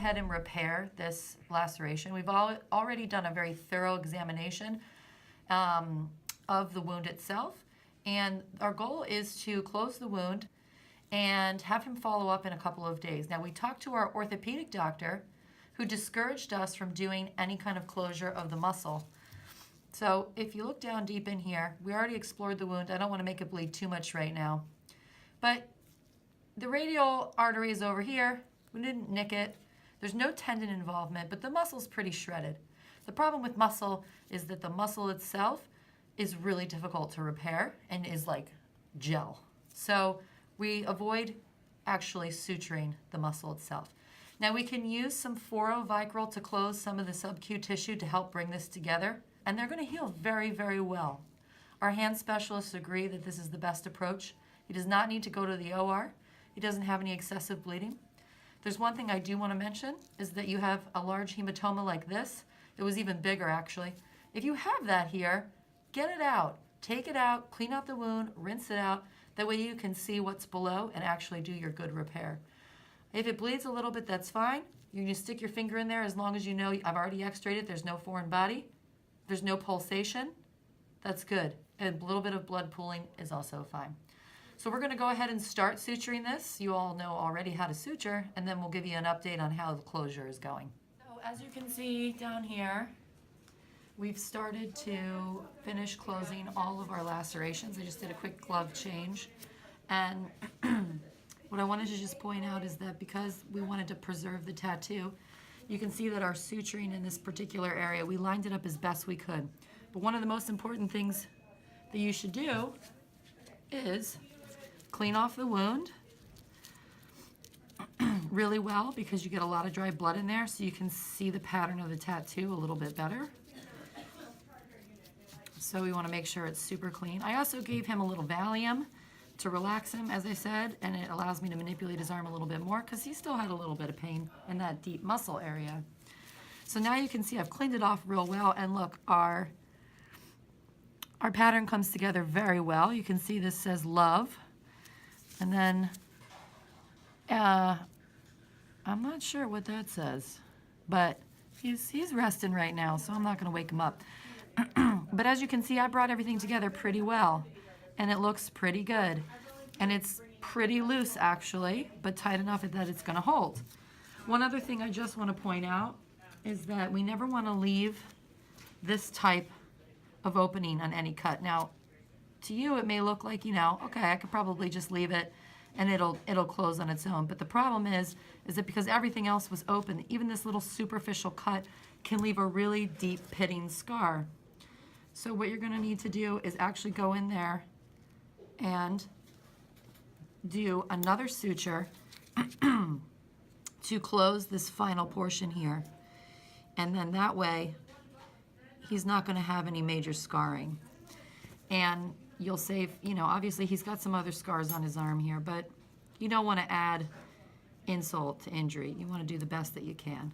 ahead and repair this laceration. We've already done a very thorough examination of the wound itself, and our goal is to close the wound and have him follow up in a couple of days. Now, we talked to our orthopedic doctor who discouraged us from doing any kind of closure of the muscle. So if you look down deep in here, we already explored the wound. I don't want to make it bleed too much right now. But the radial artery is over here. We didn't nick it. There's no tendon involvement, but the muscle's pretty shredded. The problem with muscle is that the muscle itself is really difficult to repair and is like gel. So we avoid actually suturing the muscle itself. Now we can use some Vicryl to close some of the sub-Q tissue to help bring this together, and they're going to heal very, very well. Our hand specialists agree that this is the best approach. He does not need to go to the OR. He doesn't have any excessive bleeding. There's one thing I do want to mention is that you have a large hematoma like this. It was even bigger actually. If you have that here, get it out. Take it out, clean out the wound, rinse it out. That way you can see what's below and actually do your good repair. If it bleeds a little bit, that's fine. You can just stick your finger in there as long as you know I've already x-rayed, there's no foreign body, there's no pulsation, that's good. And a little bit of blood pooling is also fine. So we're going to go ahead and start suturing this. You all know already how to suture, and then we'll give you an update on how the closure is going. So as you can see down here, we've started to finish closing all of our lacerations. I just did a quick glove change. And what I wanted to just point out is that because we wanted to preserve the tattoo, you can see that our suturing in this particular area, we lined it up as best we could. But one of the most important things that you should do is clean off the wound really well, because you get a lot of dry blood in there, so you can see the pattern of the tattoo a little bit better. So we want to make sure it's super clean. I also gave him a little Valium to relax him, as I said, and it allows me to manipulate his arm a little bit more because he still had a little bit of pain in that deep muscle area. So now you can see I've cleaned it off real well, and look, our pattern comes together very well. You can see this says love. And then, I'm not sure what that says, but he's resting right now, so I'm not going to wake him up. But as you can see, I brought everything together pretty well, and it looks pretty good. And it's pretty loose, actually, but tight enough that it's going to hold. One other thing I just want to point out is that we never want to leave this type of opening on any cut. Now, to you, it may look like, you know, okay, I could probably just leave it and it'll close on its own. But the problem is that because everything else was open, even this little superficial cut can leave a really deep pitting scar. So what you're gonna need to do is actually go in there and do another suture to close this final portion here. And then that way, he's not gonna have any major scarring. And you'll save, you know, obviously he's got some other scars on his arm here, but you don't want to add insult to injury. You want to do the best that you can.